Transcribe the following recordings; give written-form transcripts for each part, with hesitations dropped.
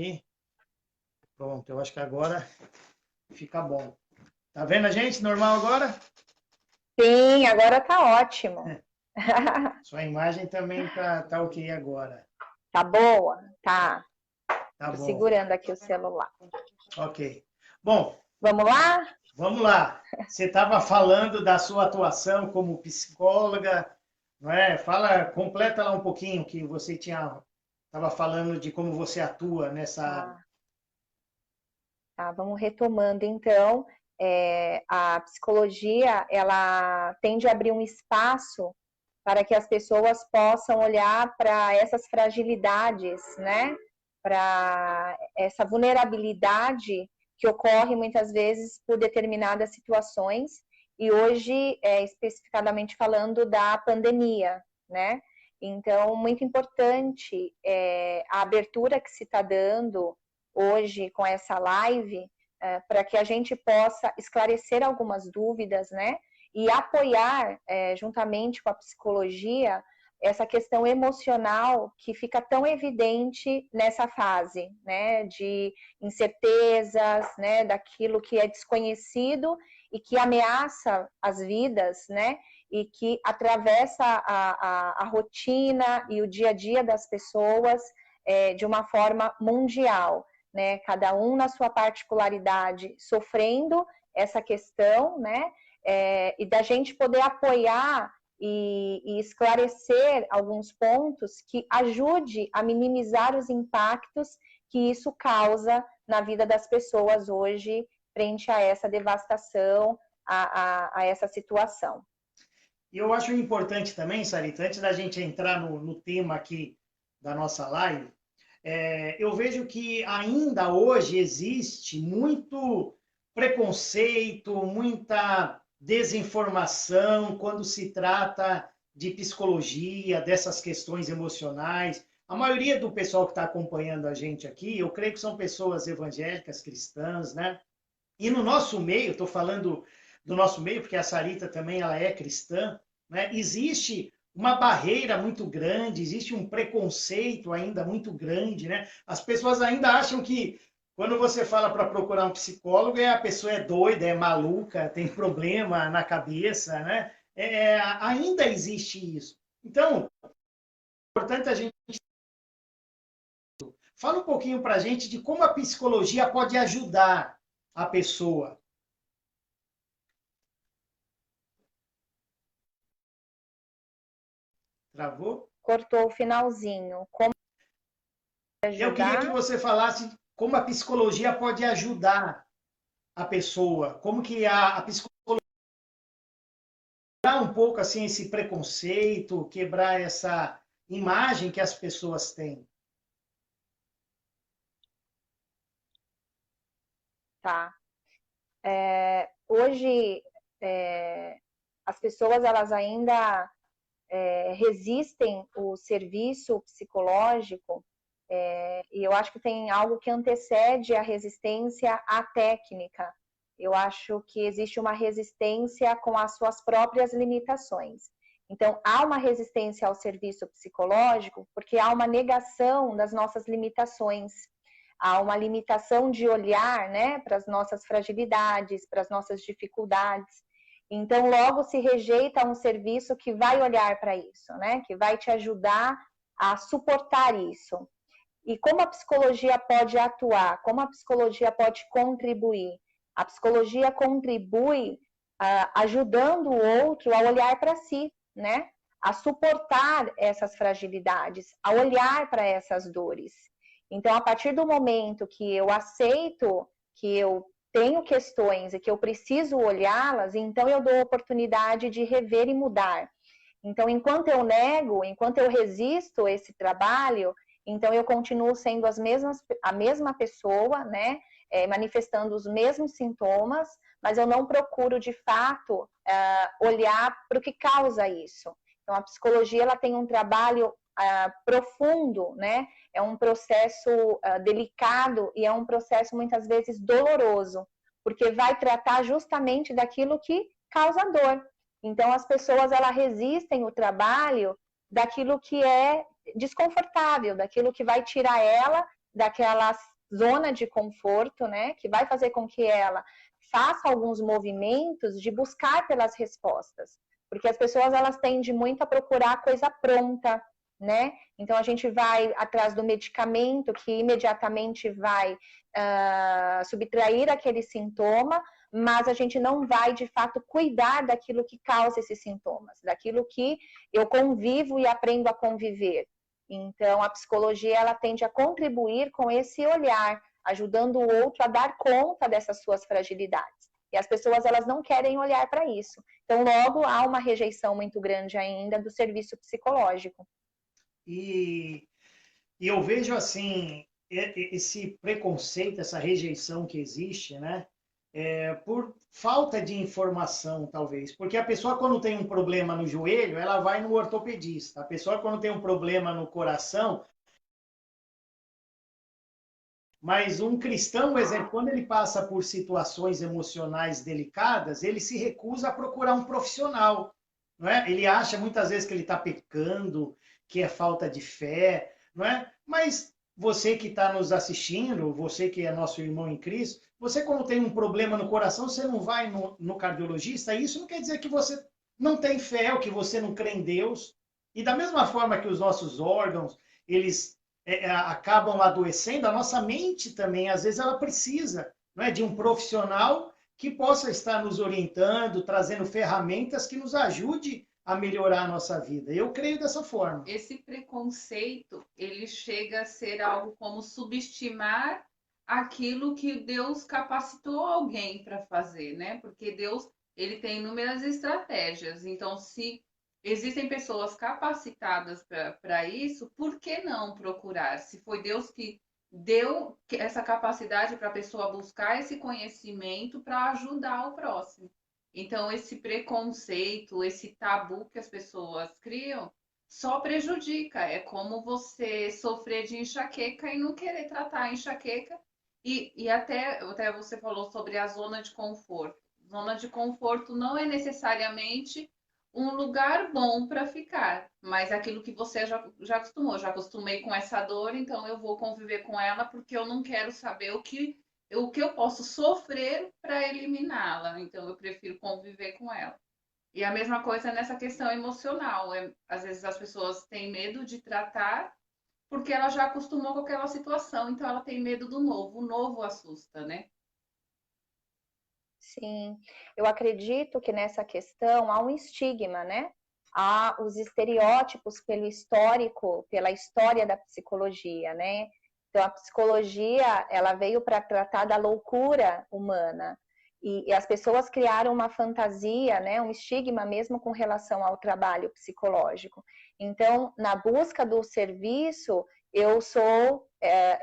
E pronto, eu acho que agora fica bom. Tá vendo a gente normal agora? Sim, agora tá ótimo. Sua imagem também tá ok agora. Tá boa? Tá. Tá Tô bom, segurando aqui o celular. ok. Bom, Vamos lá? vamos lá. Você estava falando da sua atuação como psicóloga, não é? Fala, completa lá um pouquinho que você estava falando de como você atua nessa área. Tá, tá. Vamos retomando então. A psicologia, ela tende a abrir um espaço para que as pessoas possam olhar para essas fragilidades, né? Para essa vulnerabilidade que ocorre muitas vezes por determinadas situações, e hoje, especificadamente falando da pandemia, né? Então, muito importante a abertura que se está dando hoje com essa live, para que a gente possa esclarecer algumas dúvidas, né? E apoiar, juntamente com a psicologia, essa questão emocional que fica tão evidente nessa fase, né, de incertezas, né, daquilo que é desconhecido e que ameaça as vidas, né, e que atravessa a rotina e o dia a dia das pessoas de uma forma mundial, né, cada um na sua particularidade sofrendo essa questão, né, e da gente poder apoiar e esclarecer alguns pontos que ajude a minimizar os impactos que isso causa na vida das pessoas hoje frente a essa devastação, a essa situação. E eu acho importante também, Sarita, antes da gente entrar no tema aqui da nossa live, eu vejo que ainda hoje existe muito preconceito, muita desinformação quando se trata de psicologia, dessas questões emocionais. A maioria do pessoal que está acompanhando a gente aqui, eu creio que são pessoas evangélicas, cristãs, né? E no nosso meio, estou falando do nosso meio, porque a Sarita também ela é cristã, né? Existe uma barreira muito grande, existe um preconceito ainda muito grande, né? As pessoas ainda acham que quando você fala para procurar um psicólogo, a pessoa é doida, é maluca, tem problema na cabeça, né? Ainda existe isso. Então, é importante a gente fala um pouquinho para a gente de como a psicologia pode ajudar a pessoa. Travou? Cortou o finalzinho. Como Eu queria que ajudar? você falasse como a psicologia pode ajudar a pessoa, como que a psicologia quebrar um pouco assim esse preconceito, quebrar essa imagem que as pessoas têm. Tá. Hoje, as pessoas elas ainda resistem o serviço psicológico, e eu acho que tem algo que antecede a resistência à técnica. Eu acho que existe uma resistência com as suas próprias limitações. Então, há uma resistência ao serviço psicológico porque há uma negação das nossas limitações, há uma limitação de olhar, né, para as nossas fragilidades, para as nossas dificuldades. Então, logo se rejeita um serviço que vai olhar para isso, né, que vai te ajudar a suportar isso. E como a psicologia pode atuar? Como a psicologia pode contribuir? A psicologia contribui ajudando o outro a olhar para si, né? A suportar essas fragilidades, a olhar para essas dores. Então, a partir do momento que eu aceito que eu tenho questões e que eu preciso olhá-las, então eu dou oportunidade de rever e mudar. Então, enquanto eu nego, enquanto eu resisto esse trabalho, então eu continuo sendo a mesma pessoa, né? Manifestando os mesmos sintomas, mas eu não procuro de fato olhar para o que causa isso. Então, a psicologia ela tem um trabalho profundo, né? É um processo delicado e é um processo muitas vezes doloroso, porque vai tratar justamente daquilo que causa dor. Então, as pessoas elas resistem o trabalho daquilo que é desconfortável, daquilo que vai tirar ela daquela zona de conforto, né? Que vai fazer com que ela faça alguns movimentos de buscar pelas respostas. Porque as pessoas, elas tendem muito a procurar coisa pronta, né? Então, a gente vai atrás do medicamento que imediatamente vai subtrair aquele sintoma, mas a gente não vai, de fato, cuidar daquilo que causa esses sintomas, daquilo que eu convivo e aprendo a conviver. Então, a psicologia, ela tende a contribuir com esse olhar, ajudando o outro a dar conta dessas suas fragilidades. E as pessoas, elas não querem olhar para isso. Então, logo, há uma rejeição muito grande ainda do serviço psicológico. E eu vejo, assim, esse preconceito, essa rejeição que existe, né? Por falta de informação, talvez. Porque a pessoa, quando tem um problema no joelho, ela vai no ortopedista. A pessoa, quando tem um problema no coração. Mas um cristão, por exemplo, quando ele passa por situações emocionais delicadas, ele se recusa a procurar um profissional. Não é? Ele acha muitas vezes que ele está pecando, que é falta de fé, não é? Mas você que está nos assistindo, você que é nosso irmão em Cristo, você quando tem um problema no coração, você não vai no cardiologista, isso não quer dizer que você não tem fé ou que você não crê em Deus. E da mesma forma que os nossos órgãos, eles acabam adoecendo, a nossa mente também, às vezes, ela precisa, não é, de um profissional que possa estar nos orientando, trazendo ferramentas que nos ajude a melhorar a nossa vida. Eu creio dessa forma. Esse preconceito, ele chega a ser algo como subestimar aquilo que Deus capacitou alguém para fazer, né? Porque Deus, ele tem inúmeras estratégias. Então, se existem pessoas capacitadas para isso, por que não procurar? Se foi Deus que deu essa capacidade para a pessoa buscar esse conhecimento para ajudar o próximo. Então, esse preconceito, esse tabu que as pessoas criam, só prejudica. É como você sofrer de enxaqueca e não querer tratar a enxaqueca. E até você falou sobre a zona de conforto. Zona de conforto não é necessariamente um lugar bom para ficar, mas aquilo que você já acostumou. Já acostumei com essa dor, então eu vou conviver com ela porque eu não quero saber o que eu posso sofrer para eliminá-la. Então eu prefiro conviver com ela. E a mesma coisa nessa questão emocional. Às vezes as pessoas têm medo de tratar porque ela já acostumou com aquela situação, então ela tem medo do novo. O novo assusta, né? Sim, eu acredito que nessa questão há um estigma, né? Há os estereótipos pelo histórico, pela história da psicologia, né? Então, a psicologia, ela veio para tratar da loucura humana. E as pessoas criaram uma fantasia, né? Um estigma mesmo com relação ao trabalho psicológico. Então, na busca do serviço, eu sou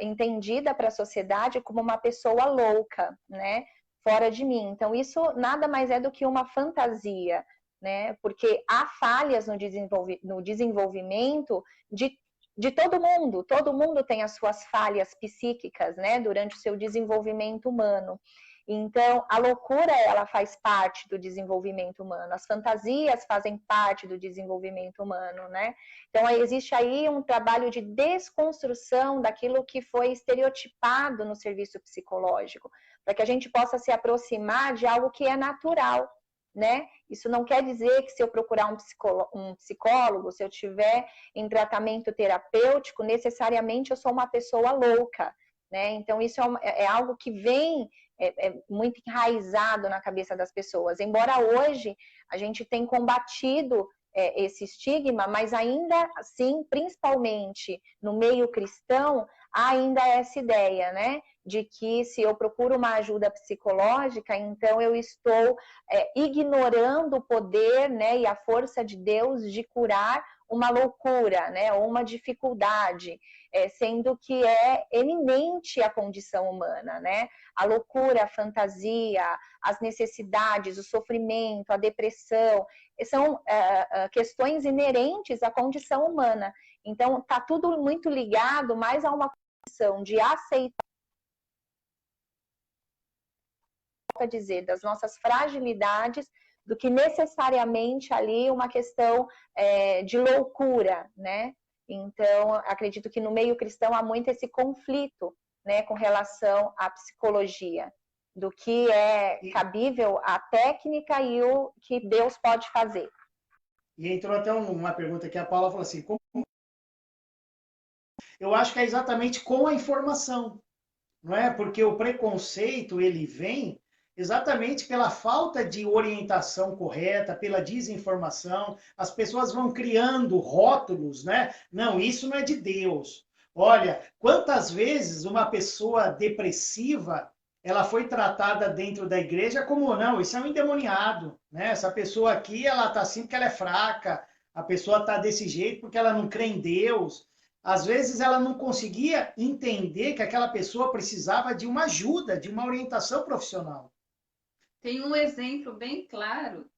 entendida para a sociedade como uma pessoa louca, né? Fora de mim. Então, isso nada mais é do que uma fantasia, né? Porque há falhas no desenvolvimento de todo mundo tem as suas falhas psíquicas, né? Durante o seu desenvolvimento humano. Então, a loucura, ela faz parte do desenvolvimento humano, as fantasias fazem parte do desenvolvimento humano, né? Então, existe aí um trabalho de desconstrução daquilo que foi estereotipado no serviço psicológico, para que a gente possa se aproximar de algo que é natural, né? Isso não quer dizer que se eu procurar um psicólogo, se eu tiver em tratamento terapêutico, necessariamente eu sou uma pessoa louca, né? Então, isso é algo que vem muito enraizado na cabeça das pessoas. Embora hoje a gente tenha combatido esse estigma, mas ainda assim, principalmente no meio cristão, há ainda essa ideia, né? De que se eu procuro uma ajuda psicológica, então eu estou ignorando o poder, né, e a força de Deus de curar uma loucura, né, ou uma dificuldade, sendo que é eminente a condição humana, né? A loucura, a fantasia, as necessidades, o sofrimento, a depressão, são questões inerentes à condição humana. Então, está tudo muito ligado mais a uma condição de aceitar, dizer, das nossas fragilidades, do que necessariamente ali uma questão de loucura, né? Então, acredito que no meio cristão há muito esse conflito, né, com relação à psicologia, do que é cabível à técnica e o que Deus pode fazer. E entrou até uma pergunta que a Paula falou assim, eu acho que é exatamente com a informação, não é? Porque o preconceito, ele vem exatamente pela falta de orientação correta, pela desinformação. As pessoas vão criando rótulos, né? Não, isso não é de Deus. Olha, quantas vezes uma pessoa depressiva, ela foi tratada dentro da igreja como, não, isso é um endemoniado, né? Essa pessoa aqui, ela tá assim porque ela é fraca, a pessoa tá desse jeito porque ela não crê em Deus. Às vezes ela não conseguia entender que aquela pessoa precisava de uma ajuda, de uma orientação profissional. Tem um exemplo bem claro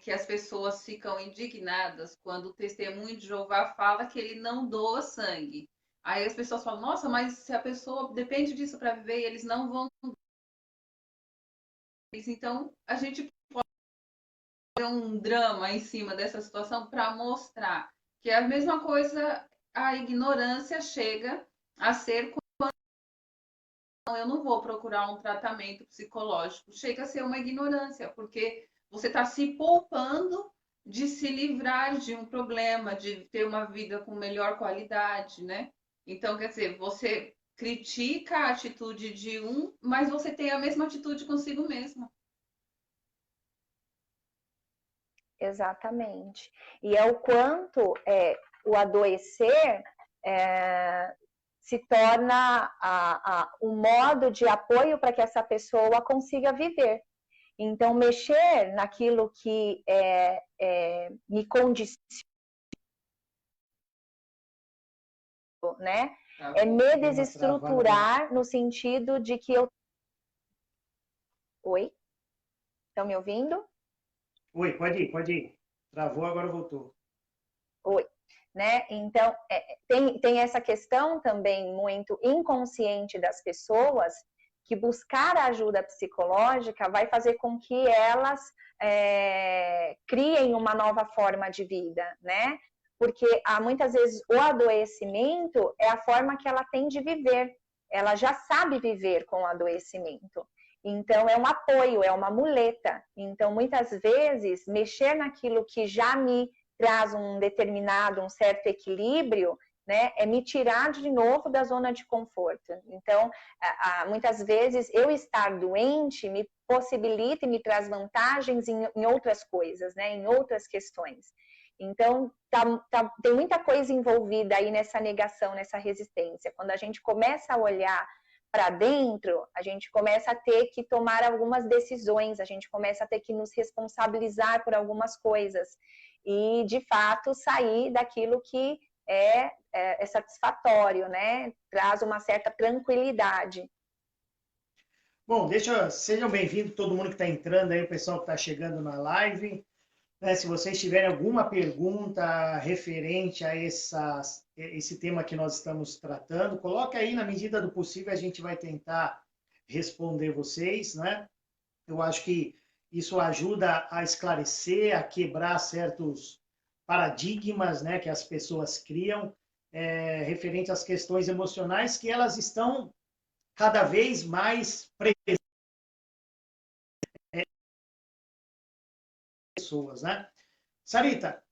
que as pessoas ficam indignadas quando o testemunho de Jeová fala que ele não doa sangue. Aí as pessoas falam, nossa, mas se a pessoa depende disso para viver, eles não vão. Então, a gente pode fazer um drama em cima dessa situação para mostrar que é a mesma coisa, a ignorância chega a ser eu não vou procurar um tratamento psicológico. Chega a ser uma ignorância, porque você está se poupando de se livrar de um problema, de ter uma vida com melhor qualidade, né? Então, quer dizer, você critica a atitude de um, mas você tem a mesma atitude consigo mesmo. Exatamente. E é o quanto o adoecer se torna um modo de apoio para que essa pessoa consiga viver. Então, mexer naquilo que me condiciona, né? É me desestruturar no sentido de que eu... Oi? Estão me ouvindo? Oi, pode ir. Travou, agora voltou. Oi. Né? Então, tem essa questão também muito inconsciente das pessoas, que buscar a ajuda psicológica vai fazer com que elas criem uma nova forma de vida, né? Porque muitas vezes o adoecimento é a forma que ela tem de viver, ela já sabe viver com o adoecimento. Então, é um apoio, é uma muleta. Então, muitas vezes, mexer naquilo que já me traz um certo equilíbrio, né, é me tirar de novo da zona de conforto. Então, muitas vezes, eu estar doente me possibilita e me traz vantagens em outras coisas, né, em outras questões. Então, tem muita coisa envolvida aí nessa negação, nessa resistência. Quando a gente começa a olhar para dentro, a gente começa a ter que tomar algumas decisões, a gente começa a ter que nos responsabilizar por algumas coisas e, de fato, sair daquilo que é satisfatório, né? Traz uma certa tranquilidade. Bom, sejam bem-vindos todo mundo que está entrando aí, o pessoal que está chegando na live. Se vocês tiverem alguma pergunta referente a esse tema que nós estamos tratando, coloque aí, na medida do possível, a gente vai tentar responder vocês, né? Eu acho que isso ajuda a esclarecer, a quebrar certos paradigmas, né, que as pessoas criam referente às questões emocionais, que elas estão cada vez mais presentes pessoas, né? Sarita,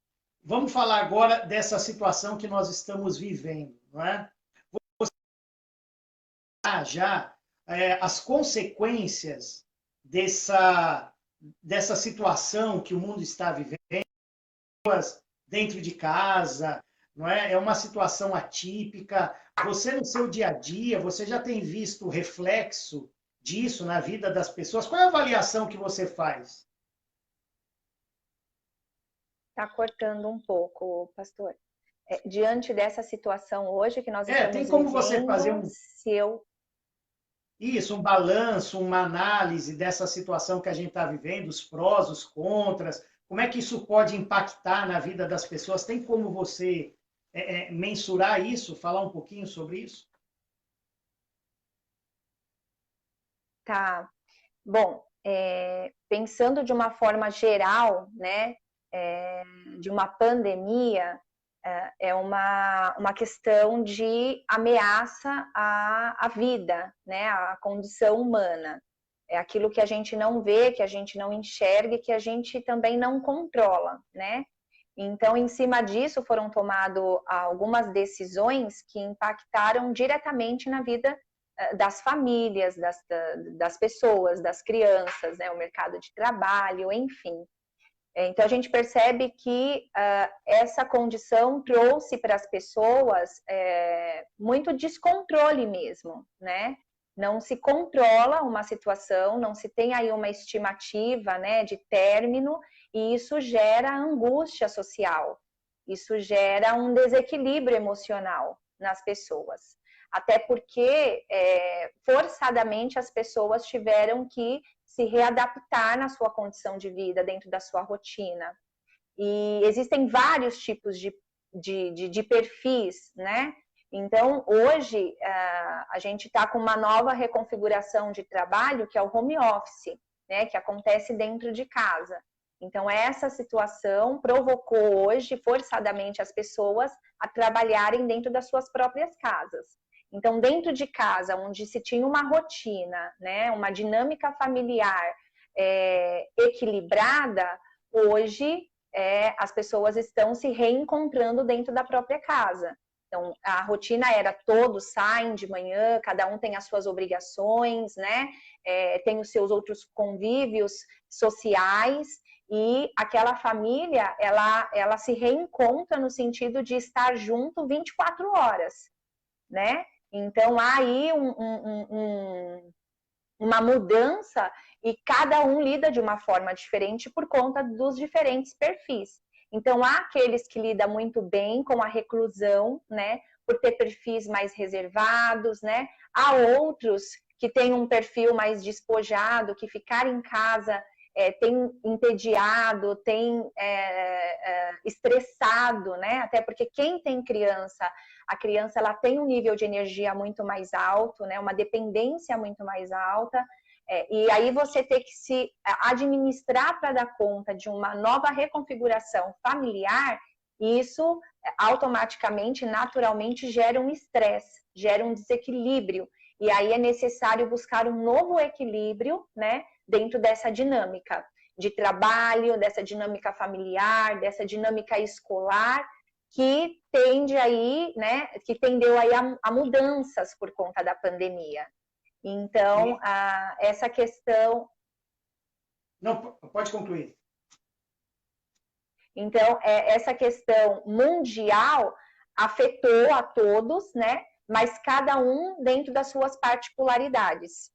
vamos falar agora dessa situação que nós estamos vivendo, não é? Você já as consequências dessa situação que o mundo está vivendo, dentro de casa, não é? É uma situação atípica. Você, no seu dia a dia, você já tem visto o reflexo disso na vida das pessoas? Qual é a avaliação que você faz? Está cortando um pouco, pastor. Diante dessa situação hoje que nós estamos tem como vivendo, você fazer se eu... Isso, um balanço, uma análise dessa situação que a gente está vivendo, os prós, os contras, como é que isso pode impactar na vida das pessoas? Tem como você mensurar isso, falar um pouquinho sobre isso? Tá. Bom, pensando de uma forma geral, né, de uma pandemia, É uma questão de ameaça à vida, né? À condição humana. É aquilo que a gente não vê, que a gente não enxerga e que a gente também não controla, né? Então, em cima disso, foram tomadas algumas decisões que impactaram diretamente na vida das famílias, das pessoas, das crianças, né? O mercado de trabalho, enfim. Então, a gente percebe que essa condição trouxe para as pessoas muito descontrole mesmo, né? Não se controla uma situação, não se tem aí uma estimativa, né, de término, e isso gera angústia social, isso gera um desequilíbrio emocional nas pessoas. Até porque, forçadamente, as pessoas tiveram que se readaptar na sua condição de vida, dentro da sua rotina. E existem vários tipos de perfis, né? Então, hoje, a gente está com uma nova reconfiguração de trabalho, que é o home office, né? Que acontece dentro de casa. Então, essa situação provocou hoje, forçadamente, as pessoas a trabalharem dentro das suas próprias casas. Então, dentro de casa, onde se tinha uma rotina, né, uma dinâmica familiar equilibrada, hoje as pessoas estão se reencontrando dentro da própria casa. Então, a rotina era todos saem de manhã, cada um tem as suas obrigações, né, tem os seus outros convívios sociais, e aquela família, ela se reencontra no sentido de estar junto 24 horas, né? Então, há aí uma mudança e cada um lida de uma forma diferente por conta dos diferentes perfis. Então, há aqueles que lidam muito bem com a reclusão, né, por ter perfis mais reservados, né? Há outros que têm um perfil mais despojado, que ficar em casa tem entediado, tem estressado, né? Até porque quem tem criança, a criança ela tem um nível de energia muito mais alto, né? Uma dependência muito mais alta. E aí você ter que se administrar para dar conta de uma nova reconfiguração familiar, isso automaticamente, naturalmente, gera um estresse, gera um desequilíbrio. E aí é necessário buscar um novo equilíbrio, né, dentro dessa dinâmica de trabalho, dessa dinâmica familiar, dessa dinâmica escolar, que tende aí, né, que tendeu aí a mudanças por conta da pandemia. Então, essa questão... Não, pode concluir. Então, essa questão mundial afetou a todos, né? Mas cada um dentro das suas particularidades.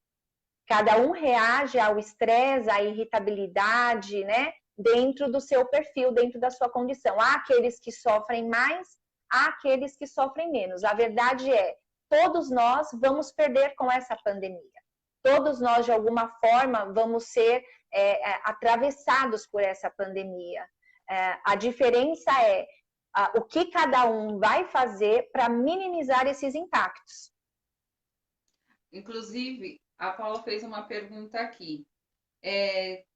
Cada um reage ao estresse, à irritabilidade, né? Dentro do seu perfil, dentro da sua condição. Há aqueles que sofrem mais, há aqueles que sofrem menos. A verdade é, todos nós vamos perder com essa pandemia. Todos nós, de alguma forma, vamos ser atravessados por essa pandemia. A diferença é o que cada um vai fazer para minimizar esses impactos. Inclusive, a Paula fez uma pergunta aqui.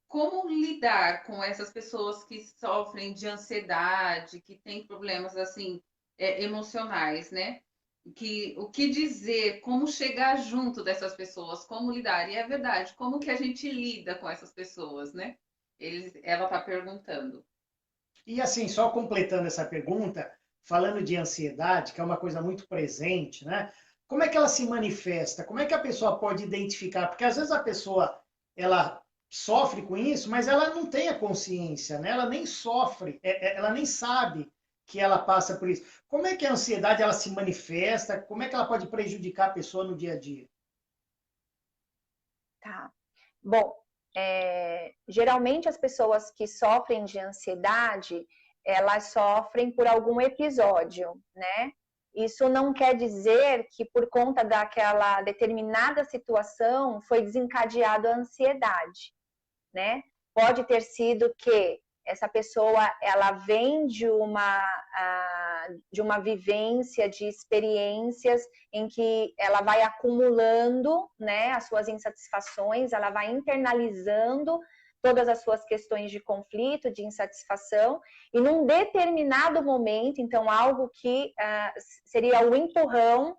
Como lidar com essas pessoas que sofrem de ansiedade, que têm problemas assim emocionais, né? O que dizer, como chegar junto dessas pessoas, como lidar? E é verdade, como que a gente lida com essas pessoas, né? Ela está perguntando. E assim, só completando essa pergunta, falando de ansiedade, que é uma coisa muito presente, né? Como é que ela se manifesta? Como é que a pessoa pode identificar? Porque às vezes a pessoa, ela sofre com isso, mas ela não tem a consciência, né? Ela nem sofre, ela nem sabe que ela passa por isso. Como é que a ansiedade ela se manifesta? Como é que ela pode prejudicar a pessoa no dia a dia? Tá. Bom, geralmente as pessoas que sofrem de ansiedade, elas sofrem por algum episódio, né? Isso não quer dizer que por conta daquela determinada situação foi desencadeada a ansiedade, né? Pode ter sido que essa pessoa ela vem de uma vivência, de experiências em que ela vai acumulando, né, as suas insatisfações, ela vai internalizando todas as suas questões de conflito, de insatisfação, e num determinado momento, então algo que seria o empurrão,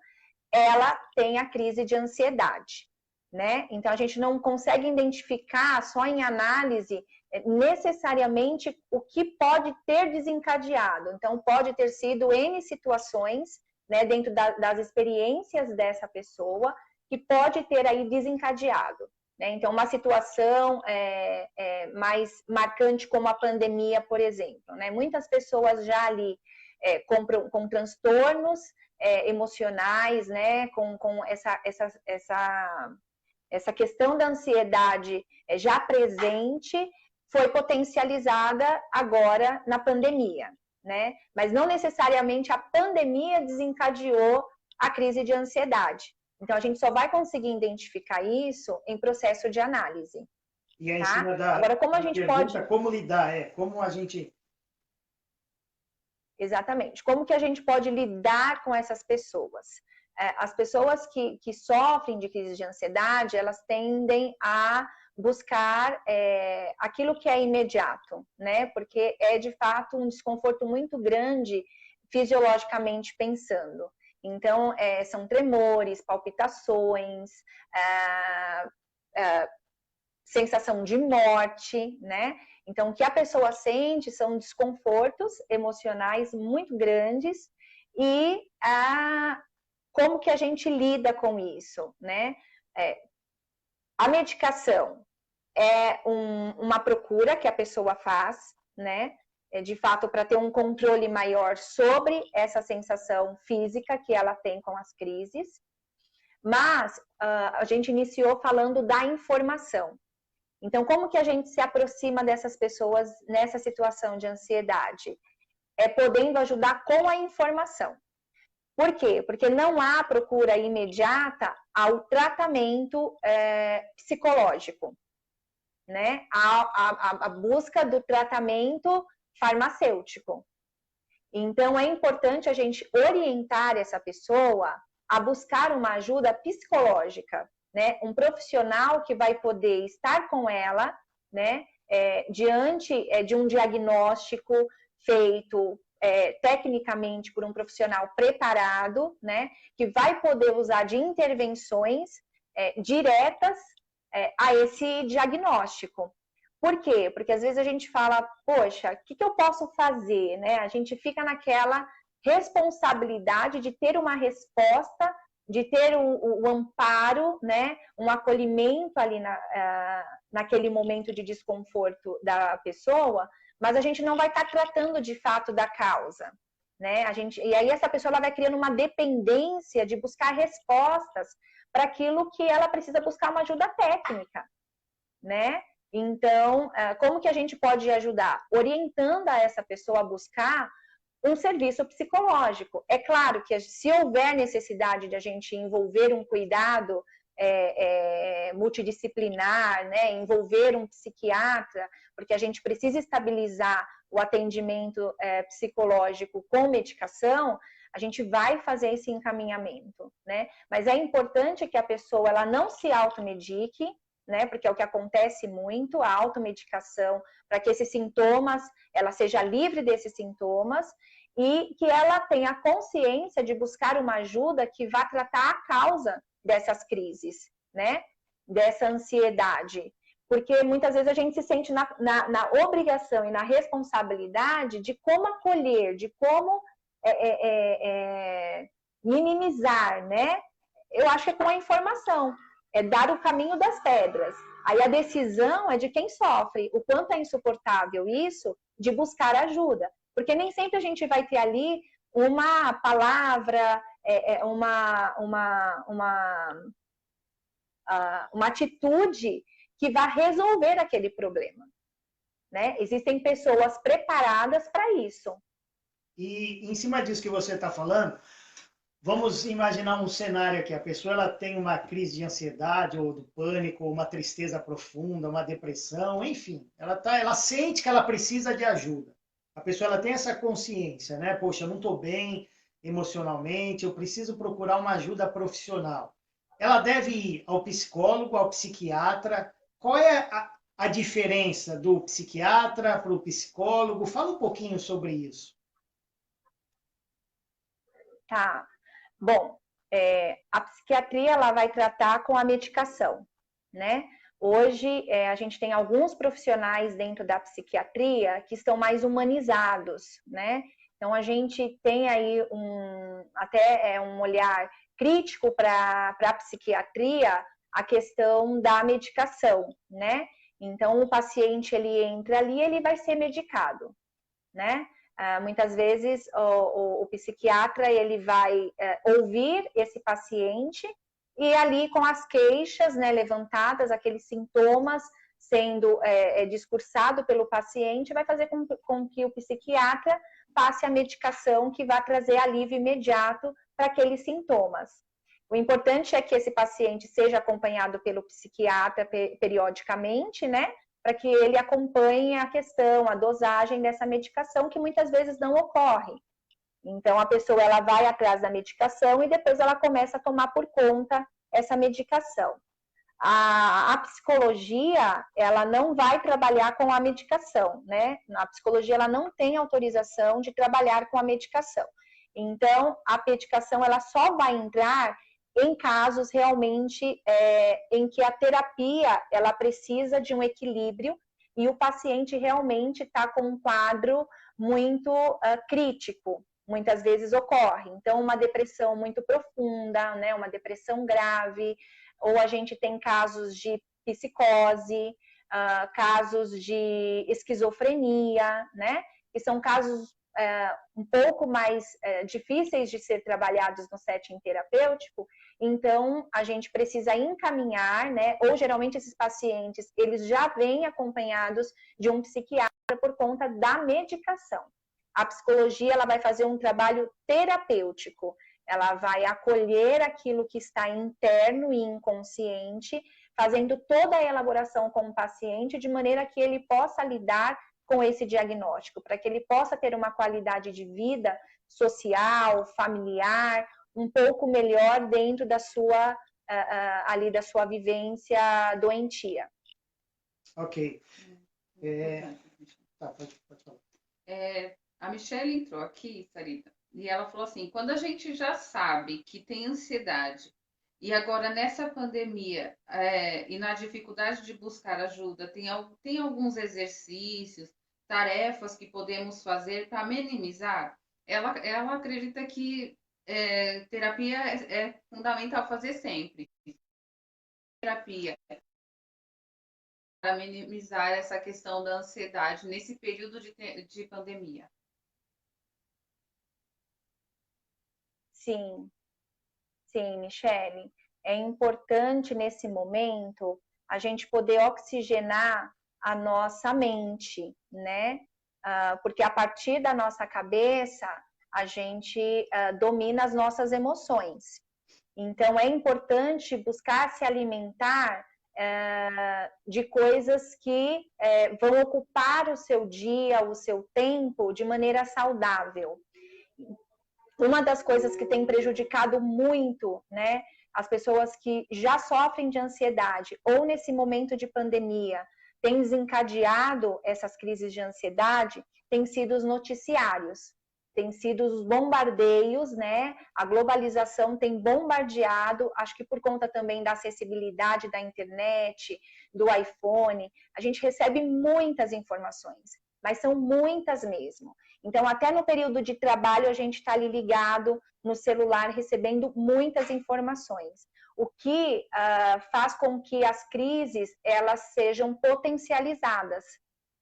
ela tem a crise de ansiedade, né? Então a gente não consegue identificar só em análise necessariamente o que pode ter desencadeado. Então pode ter sido N situações, né, dentro das experiências dessa pessoa, que pode ter aí desencadeado. Né? Então uma situação mais marcante como a pandemia, por exemplo. Né? Muitas pessoas já ali com transtornos emocionais, né, com essa questão da ansiedade já presente, foi potencializada agora na pandemia, né? Mas não necessariamente a pandemia desencadeou a crise de ansiedade. Então, a gente só vai conseguir identificar isso em processo de análise. E é em cima da agora, como a gente pergunta, pode... como lidar, como a gente... Exatamente. Como que a gente pode lidar com essas pessoas? As pessoas que sofrem de crise de ansiedade, elas tendem a buscar aquilo que é imediato, né? Porque é, de fato, um desconforto muito grande fisiologicamente pensando. Então, são tremores, palpitações, sensação de morte, né? Então, o que a pessoa sente são desconfortos emocionais muito grandes e como que a gente lida com isso, né? A medicação é uma procura que a pessoa faz, né? De fato, para ter um controle maior sobre essa sensação física que ela tem com as crises. Mas a gente iniciou falando da informação. Então, como que a gente se aproxima dessas pessoas nessa situação de ansiedade? Podendo ajudar com a informação. Por quê? Porque não há procura imediata ao tratamento psicológico, né? A busca do tratamento farmacêutico. Então, é importante a gente orientar essa pessoa a buscar uma ajuda psicológica, né? Um profissional que vai poder estar com ela, né? Diante de um diagnóstico feito tecnicamente por um profissional preparado, né? Que vai poder usar de intervenções diretas a esse diagnóstico. Por quê? Porque às vezes a gente fala, poxa, o que eu posso fazer, né? A gente fica naquela responsabilidade de ter uma resposta, de ter o amparo, né? Um acolhimento ali naquele momento de desconforto da pessoa, mas a gente não vai estar tratando de fato da causa, né? E aí essa pessoa ela vai criando uma dependência de buscar respostas para aquilo que ela precisa buscar uma ajuda técnica, né? Então, como que a gente pode ajudar? Orientando a essa pessoa a buscar um serviço psicológico. É claro que se houver necessidade de a gente envolver um cuidado multidisciplinar, né, envolver um psiquiatra, porque a gente precisa estabilizar o atendimento psicológico com medicação, a gente vai fazer esse encaminhamento, né? Mas é importante que a pessoa ela não se automedique, né? Porque é o que acontece muito, a automedicação, para que esses sintomas, ela seja livre desses sintomas e que ela tenha consciência de buscar uma ajuda que vá tratar a causa dessas crises, né? Dessa ansiedade. Porque muitas vezes a gente se sente na obrigação e na responsabilidade de como acolher, de como minimizar, né? Eu acho que é com a informação, é dar o caminho das pedras. Aí a decisão é de quem sofre, o quanto é insuportável isso, de buscar ajuda. Porque nem sempre a gente vai ter ali uma palavra, uma atitude que vai resolver aquele problema, né? Existem pessoas preparadas para isso. E em cima disso que você está falando, vamos imaginar um cenário aqui, a pessoa ela tem uma crise de ansiedade ou do pânico, ou uma tristeza profunda, uma depressão, enfim, ela sente que ela precisa de ajuda. A pessoa ela tem essa consciência, né? Poxa, eu não estou bem emocionalmente, eu preciso procurar uma ajuda profissional. Ela deve ir ao psicólogo, ao psiquiatra. Qual é a diferença do psiquiatra para o psicólogo? Fala um pouquinho sobre isso. Tá. Bom, a psiquiatria ela vai tratar com a medicação, né? Hoje, a gente tem alguns profissionais dentro da psiquiatria que estão mais humanizados, né? Então, a gente tem aí um olhar crítico para a psiquiatria, a questão da medicação, né? Então, o paciente, ele entra ali, ele vai ser medicado, né? Muitas vezes, o psiquiatra, ele vai ouvir esse paciente e ali com as queixas, né, levantadas, aqueles sintomas sendo discursado pelo paciente, vai fazer com que o psiquiatra passe a medicação que vai trazer alívio imediato para aqueles sintomas. O importante é que esse paciente seja acompanhado pelo psiquiatra periodicamente, né, para que ele acompanhe a questão, a dosagem dessa medicação, que muitas vezes não ocorre. Então, a pessoa ela vai atrás da medicação e depois ela começa a tomar por conta essa medicação. A psicologia, ela não vai trabalhar com a medicação, né? A psicologia, ela não tem autorização de trabalhar com a medicação. Então, a medicação, ela só vai entrar em casos realmente em que a terapia, ela precisa de um equilíbrio e o paciente realmente está com um quadro muito crítico. Muitas vezes ocorre. Então, uma depressão muito profunda, né? Uma depressão grave, ou a gente tem casos de psicose, casos de esquizofrenia, né? Que são casos um pouco mais difíceis de ser trabalhados no setting terapêutico. Então, a gente precisa encaminhar, né? Ou geralmente esses pacientes, eles já vêm acompanhados de um psiquiatra por conta da medicação. A psicologia, ela vai fazer um trabalho terapêutico. Ela vai acolher aquilo que está interno e inconsciente, fazendo toda a elaboração com o paciente, de maneira que ele possa lidar com esse diagnóstico, para que ele possa ter uma qualidade de vida social, familiar, um pouco melhor dentro da sua, ali da sua vivência doentia. Ok. Tá, pode falar. A Michelle entrou aqui, Sarita, e ela falou assim, quando a gente já sabe que tem ansiedade, e agora nessa pandemia, e na dificuldade de buscar ajuda, tem alguns exercícios, tarefas que podemos fazer para minimizar? Ela acredita que terapia é fundamental fazer sempre. Terapia para minimizar essa questão da ansiedade nesse período de pandemia. Sim, Michele. É importante nesse momento a gente poder oxigenar a nossa mente, né? Porque a partir da nossa cabeça a gente domina as nossas emoções. Então é importante buscar se alimentar de coisas que vão ocupar o seu dia, o seu tempo de maneira saudável. Uma das coisas que tem prejudicado muito, né, as pessoas que já sofrem de ansiedade ou nesse momento de pandemia tem desencadeado essas crises de ansiedade, tem sido os noticiários, tem sido os bombardeios, né? A globalização tem bombardeado, acho que por conta também da acessibilidade da internet, do iPhone, a gente recebe muitas informações, mas são muitas mesmo. Então, até no período de trabalho, a gente está ali ligado no celular, recebendo muitas informações. O que faz com que as crises, elas sejam potencializadas,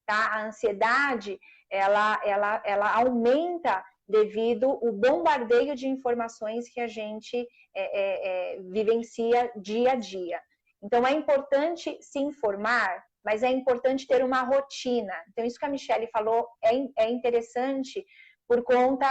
tá? A ansiedade, ela aumenta devido ao bombardeio de informações que a gente vivencia dia a dia. Então, é importante se informar, mas é importante ter uma rotina. Então, isso que a Michelle falou é interessante por conta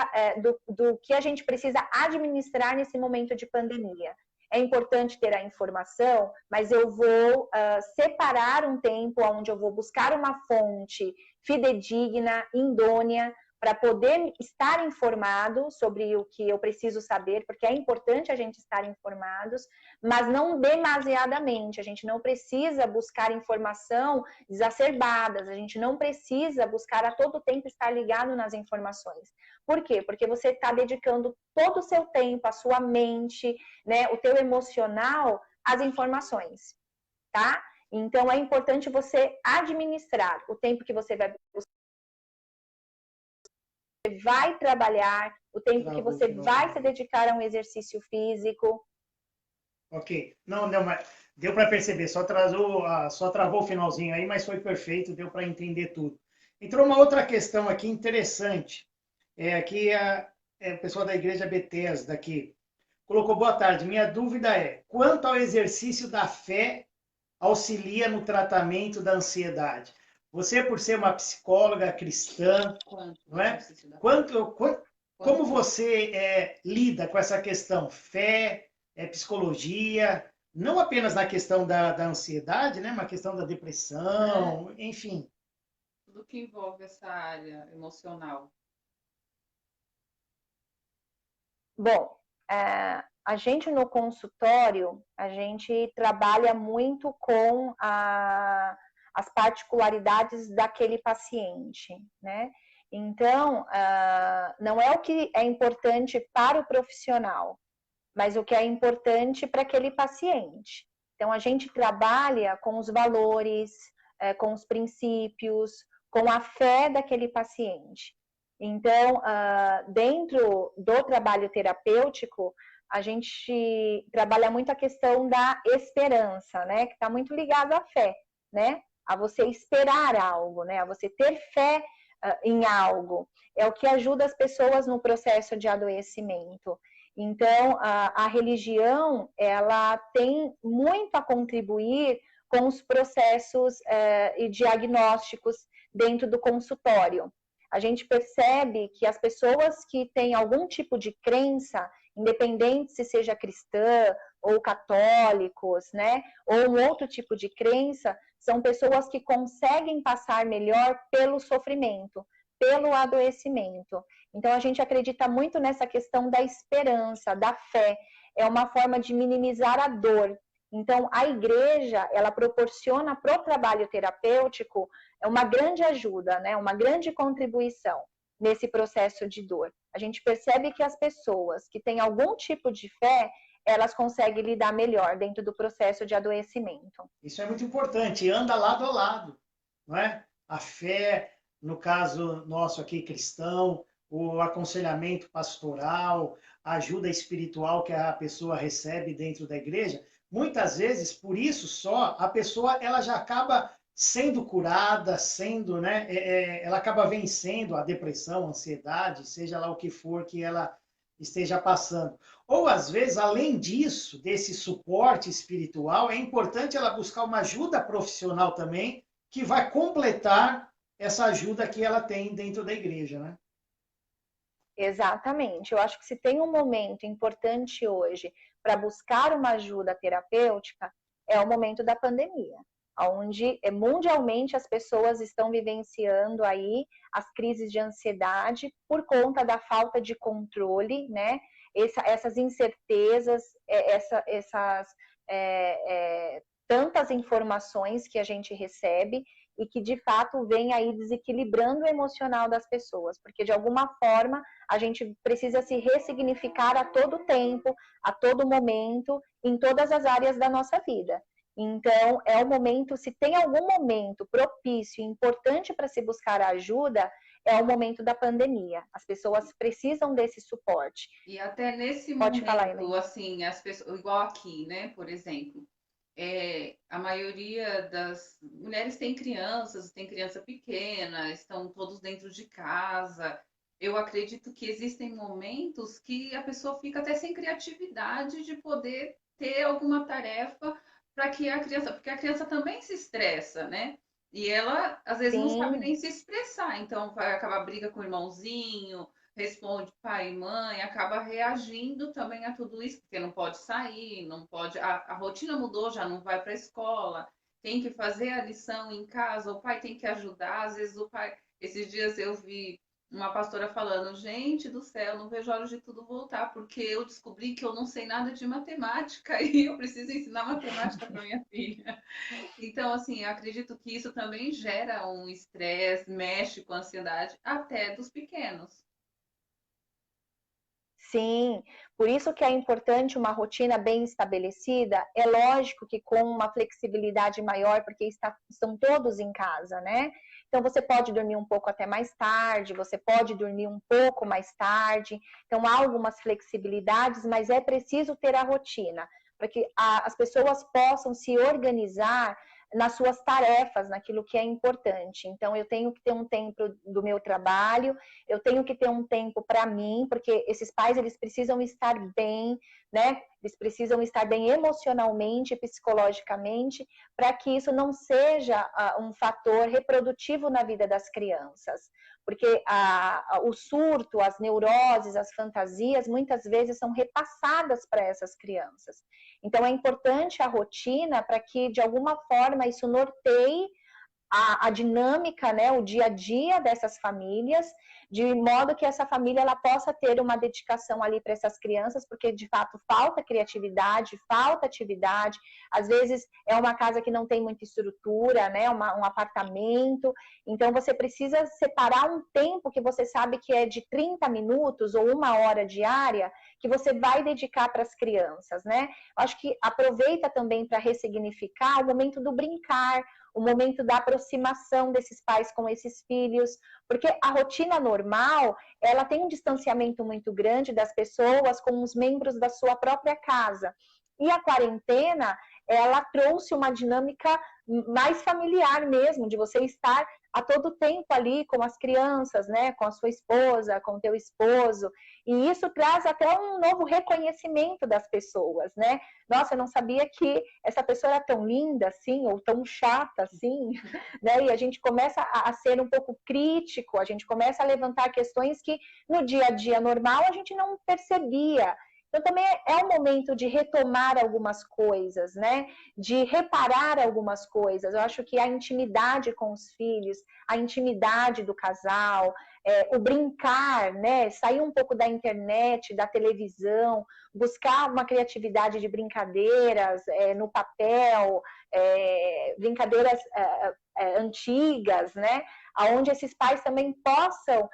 do que a gente precisa administrar nesse momento de pandemia. É importante ter a informação, mas eu vou separar um tempo onde eu vou buscar uma fonte fidedigna, idônea, para poder estar informado sobre o que eu preciso saber, porque é importante a gente estar informados, mas não demasiadamente. A gente não precisa buscar informação exacerbadas, a gente não precisa buscar a todo tempo estar ligado nas informações. Por quê? Porque você está dedicando todo o seu tempo, a sua mente, né, o teu emocional às informações, tá? Então, é importante você administrar o tempo que você vai trabalhar, o tempo que você vai se dedicar a um exercício físico. Ok. Não, mas deu para perceber, só travou o finalzinho aí, mas foi perfeito, deu para entender tudo. Entrou uma outra questão aqui interessante. Aqui o pessoal da Igreja Betesda aqui colocou: boa tarde, minha dúvida é, quanto ao exercício da fé auxilia no tratamento da ansiedade? Você, por ser uma psicóloga cristã, não é? Como você lida com essa questão? Fé, psicologia, não apenas na questão da ansiedade, né? Uma questão da depressão, enfim. Tudo que envolve essa área emocional. Bom, a gente no consultório, a gente trabalha muito com as particularidades daquele paciente, né? Então, não é o que é importante para o profissional, mas o que é importante para aquele paciente. Então, a gente trabalha com os valores, com os princípios, com a fé daquele paciente. Então, dentro do trabalho terapêutico, a gente trabalha muito a questão da esperança, né? Que está muito ligado à fé, né? A você esperar algo, né? A você ter fé em algo. É o que ajuda as pessoas no processo de adoecimento. Então, a religião, ela tem muito a contribuir com os processos e diagnósticos dentro do consultório. A gente percebe que as pessoas que têm algum tipo de crença, independente se seja cristã ou católicos, né, ou um outro tipo de crença, são pessoas que conseguem passar melhor pelo sofrimento, pelo adoecimento. Então, a gente acredita muito nessa questão da esperança, da fé. É uma forma de minimizar a dor. Então, a igreja, ela proporciona para o trabalho terapêutico uma grande ajuda, né? Uma grande contribuição nesse processo de dor. A gente percebe que as pessoas que têm algum tipo de fé, elas conseguem lidar melhor dentro do processo de adoecimento. Isso é muito importante, anda lado a lado, não é? A fé, no caso nosso aqui cristão, o aconselhamento pastoral, a ajuda espiritual que a pessoa recebe dentro da igreja, muitas vezes, por isso só, a pessoa ela já acaba sendo curada, sendo, né? Ela acaba vencendo a depressão, a ansiedade, seja lá o que for que ela esteja passando. Ou, às vezes, além disso, desse suporte espiritual, é importante ela buscar uma ajuda profissional também, que vai completar essa ajuda que ela tem dentro da igreja, né? Exatamente. Eu acho que se tem um momento importante hoje para buscar uma ajuda terapêutica, é o momento da pandemia, onde mundialmente as pessoas estão vivenciando aí as crises de ansiedade por conta da falta de controle, né? Essas incertezas, essas tantas informações que a gente recebe e que de fato vem aí desequilibrando o emocional das pessoas, porque de alguma forma a gente precisa se ressignificar a todo tempo, a todo momento, em todas as áreas da nossa vida. Então, é o momento, se tem algum momento propício, importante para se buscar ajuda, é o momento da pandemia. As pessoas precisam desse suporte. E até nesse Pode momento, falar, Helena. assim, as pessoas, igual aqui, né, por exemplo, a maioria das mulheres tem criança pequena, estão todos dentro de casa. Eu acredito que existem momentos que a pessoa fica até sem criatividade de poder ter alguma tarefa para que a criança, porque a criança também se estressa, né? E ela às vezes não sabe nem se expressar, então vai acabar briga com o irmãozinho, responde pai e mãe, acaba reagindo também a tudo isso, porque não pode sair, não pode, a rotina mudou, já não vai para a escola, tem que fazer a lição em casa, o pai tem que ajudar, às vezes o pai, esses dias eu vi uma pastora falando, gente do céu, não vejo a hora de tudo voltar, porque eu descobri que eu não sei nada de matemática e eu preciso ensinar matemática para minha filha. Então, assim, eu acredito que isso também gera um estresse, mexe com a ansiedade, até dos pequenos. Sim, por isso que é importante uma rotina bem estabelecida. É lógico que com uma flexibilidade maior, porque estão todos em casa, né? Então você pode dormir um pouco até mais tarde, você pode dormir um pouco mais tarde. Então há algumas flexibilidades, mas é preciso ter a rotina para que as pessoas possam se organizar nas suas tarefas, naquilo que é importante. Então eu tenho que ter um tempo do meu trabalho, eu tenho que ter um tempo para mim, porque esses pais eles precisam estar bem, né? Eles precisam estar bem emocionalmente, psicologicamente, para que isso não seja um fator reprodutivo na vida das crianças. Porque o surto, as neuroses, as fantasias, muitas vezes são repassadas para essas crianças. Então, é importante a rotina para que, de alguma forma, isso norteie a dinâmica, né, o dia a dia dessas famílias, de modo que essa família ela possa ter uma dedicação ali para essas crianças, porque de fato falta criatividade, falta atividade, às vezes é uma casa que não tem muita estrutura, né, um apartamento, então você precisa separar um tempo que você sabe que é de 30 minutos ou 1 hora diária, que você vai dedicar para as crianças, né? Acho que aproveita também para ressignificar o momento do brincar, o momento da aproximação desses pais com esses filhos, porque a rotina normal, ela tem um distanciamento muito grande das pessoas com os membros da sua própria casa. E a quarentena, ela trouxe uma dinâmica mais familiar mesmo, de você estar a todo tempo ali com as crianças, né, com a sua esposa, com o teu esposo, e isso traz até um novo reconhecimento das pessoas, né? Nossa, eu não sabia que essa pessoa era tão linda assim, ou tão chata assim, né? E a gente começa a ser um pouco crítico, a gente começa a levantar questões que no dia a dia normal a gente não percebia. Então também é um momento de retomar algumas coisas, né? De reparar algumas coisas. Eu acho que a intimidade com os filhos, a intimidade do casal, o brincar, né? Sair um pouco da internet, da televisão, buscar uma criatividade de brincadeiras no papel, brincadeiras antigas, né? Onde esses pais também possam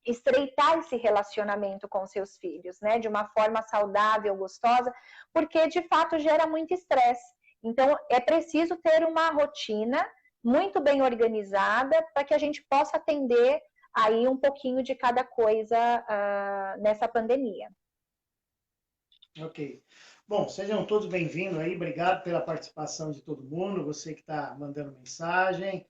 estreitar esse relacionamento com seus filhos, né? De uma forma saudável, gostosa, porque de fato gera muito estresse. Então é preciso ter uma rotina muito bem organizada para que a gente possa atender aí um pouquinho de cada coisa nessa pandemia. Ok. Bom, sejam todos bem-vindos aí. Obrigado pela participação de todo mundo, você que está mandando mensagem.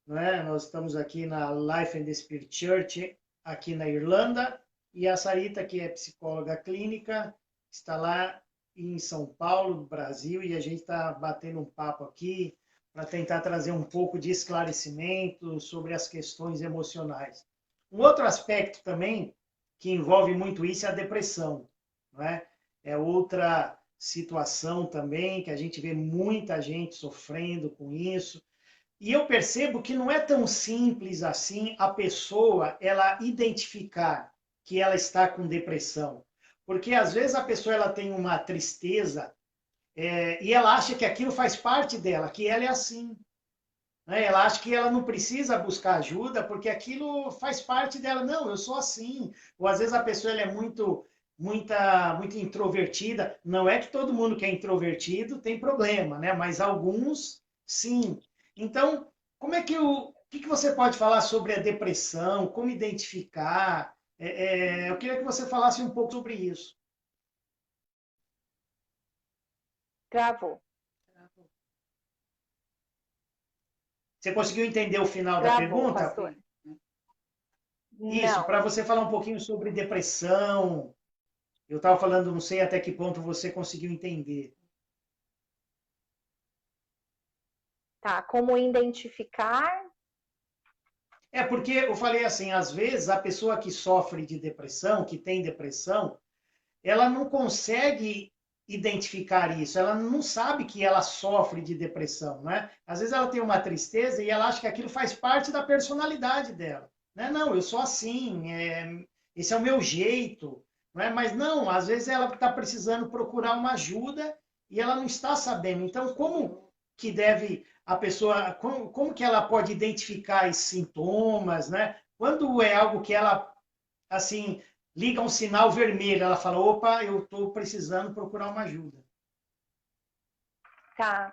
Né? Nós estamos aqui na Life and the Spirit Church, aqui na Irlanda, e a Sarita, que é psicóloga clínica, está lá em São Paulo, no Brasil, e a gente está batendo um papo aqui para tentar trazer um pouco de esclarecimento sobre as questões emocionais. Um outro aspecto também que envolve muito isso é a depressão, não é? É outra situação também que a gente vê muita gente sofrendo com isso. E eu percebo que não é tão simples assim a pessoa ela identificar que ela está com depressão. Porque às vezes a pessoa ela tem uma tristeza e ela acha que aquilo faz parte dela, que ela é assim. Né? Ela acha que ela não precisa buscar ajuda porque aquilo faz parte dela. Não, eu sou assim. Ou às vezes a pessoa ela é muito introvertida. Não é que todo mundo que é introvertido tem problema, né? Mas alguns, sim. Então, o que você pode falar sobre a depressão? Como identificar? Eu queria que você falasse um pouco sobre isso. Travou. Você conseguiu entender o final da Travou, pergunta? pastor. Isso, para Não. você falar um pouquinho sobre depressão. Eu estava falando, não sei até que ponto você conseguiu entender. Tá, como identificar? É porque eu falei assim, às vezes a pessoa que sofre de depressão, que tem depressão, ela não consegue identificar isso, ela não sabe que ela sofre de depressão, né? Às vezes ela tem uma tristeza e ela acha que aquilo faz parte da personalidade dela. né? Não, eu sou assim, esse é o meu jeito, não é? Mas não, às vezes ela está precisando procurar uma ajuda e ela não está sabendo. Então, como que deve a pessoa, como que ela pode identificar esses sintomas, né? Quando é algo que ela, assim, liga um sinal vermelho, ela fala, opa, eu estou precisando procurar uma ajuda. Tá.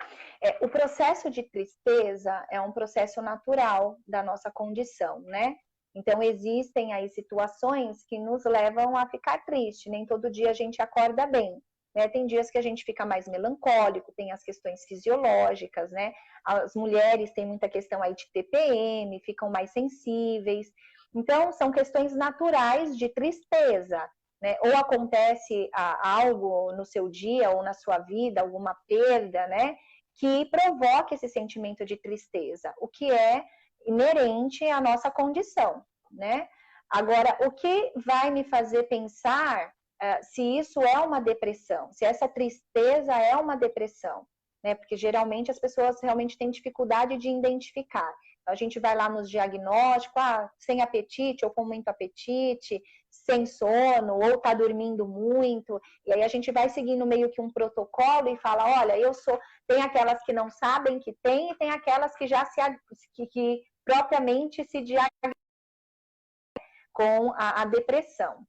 O processo de tristeza é um processo natural da nossa condição, né? Então, existem aí situações que nos levam a ficar triste. Nem todo dia a gente acorda bem, né? Tem dias que a gente fica mais melancólico, tem as questões fisiológicas, né? As mulheres têm muita questão aí de TPM, ficam mais sensíveis. Então, são questões naturais de tristeza, né? Ou acontece algo no seu dia ou na sua vida, alguma perda, né? Que provoca esse sentimento de tristeza, o que é inerente à nossa condição, né? Agora, o que vai me fazer pensar se isso é uma depressão, se essa tristeza é uma depressão, né? Porque geralmente as pessoas realmente têm dificuldade de identificar. Então, a gente vai lá nos diagnósticos, sem apetite ou com muito apetite, sem sono, ou tá dormindo muito, e aí a gente vai seguindo meio que um protocolo e fala, olha, eu sou... Tem aquelas que não sabem que tem, e tem aquelas que já que propriamente se diagnosticam com a depressão.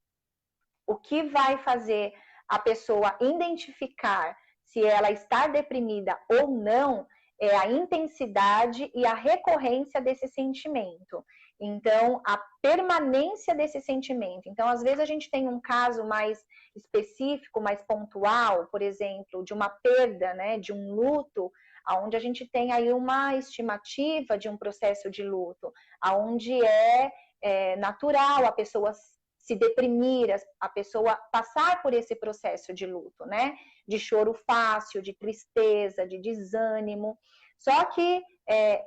O que vai fazer a pessoa identificar se ela está deprimida ou não é a intensidade e a recorrência desse sentimento. Então, a permanência desse sentimento. Então, às vezes a gente tem um caso mais específico, mais pontual, por exemplo, de uma perda, né, de um luto, onde a gente tem aí uma estimativa de um processo de luto, onde é natural a pessoa se deprimir, a pessoa passar por esse processo de luto, né? De choro fácil, de tristeza, de desânimo. Só que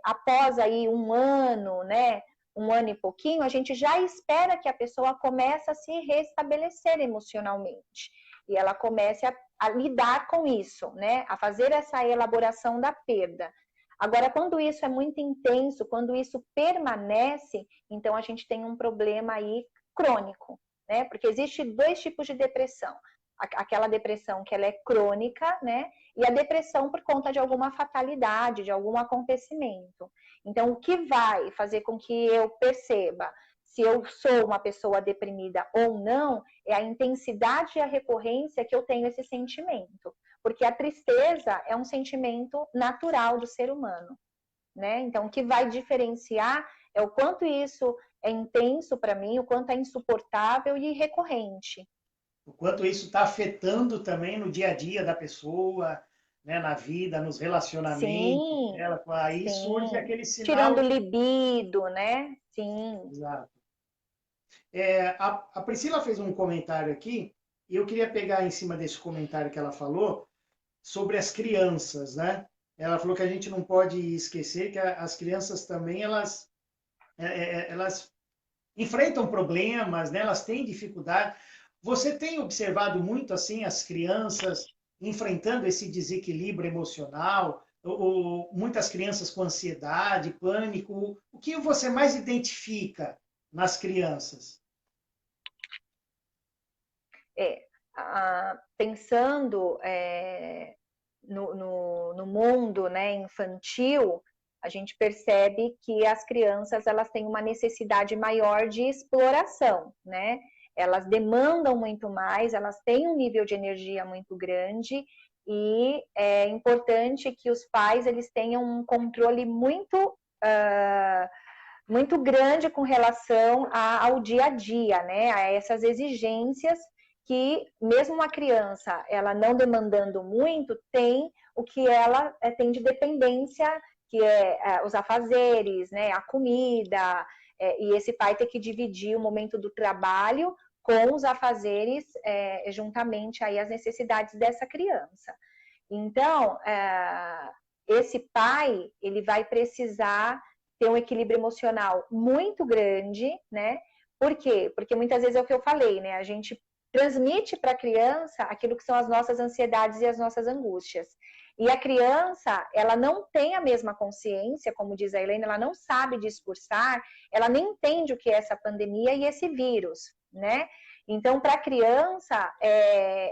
após aí um ano, né? Um ano e pouquinho, a gente já espera que a pessoa comece a se restabelecer emocionalmente. E ela comece a lidar com isso, né? A fazer essa elaboração da perda. Agora, quando isso é muito intenso, quando isso permanece, então a gente tem um problema aí crônico, né? Porque existe dois tipos de depressão. Aquela depressão que ela é crônica, né? E a depressão por conta de alguma fatalidade, de algum acontecimento. Então, o que vai fazer com que eu perceba se eu sou uma pessoa deprimida ou não é a intensidade e a recorrência que eu tenho esse sentimento. Porque a tristeza é um sentimento natural do ser humano, né? Então, o que vai diferenciar é o quanto isso é intenso para mim, o quanto é insuportável e recorrente. O quanto isso está afetando também no dia a dia da pessoa, né, na vida, nos relacionamentos Sim, dela. Aí surge sim. aquele Tirando sinal. libido, né? Sim. Exato. A Priscila fez um comentário aqui, e eu queria pegar em cima desse comentário que ela falou sobre as crianças, né? Ela falou que a gente não pode esquecer que as crianças também, elas enfrentam problemas, né? Elas têm dificuldade. Você tem observado muito assim as crianças enfrentando esse desequilíbrio emocional, ou muitas crianças com ansiedade, pânico? O que você mais identifica nas crianças? Pensando no mundo, né, infantil, a gente percebe que as crianças elas têm uma necessidade maior de exploração, né? Elas demandam muito mais, elas têm um nível de energia muito grande e é importante que os pais eles tenham um controle muito grande com relação ao dia a dia, né? A essas exigências que mesmo uma criança, ela não demandando muito, tem o que ela tem de dependência, que é os afazeres, né? A comida, e esse pai tem que dividir o momento do trabalho com os afazeres juntamente aí as necessidades dessa criança. Então, esse pai, ele vai precisar ter um equilíbrio emocional muito grande, né? Por quê? Porque muitas vezes é o que eu falei, né? A gente transmite para a criança aquilo que são as nossas ansiedades e as nossas angústias. E a criança, ela não tem a mesma consciência, como diz a Helena, ela não sabe discursar, ela nem entende o que é essa pandemia e esse vírus, né? Então, para a criança,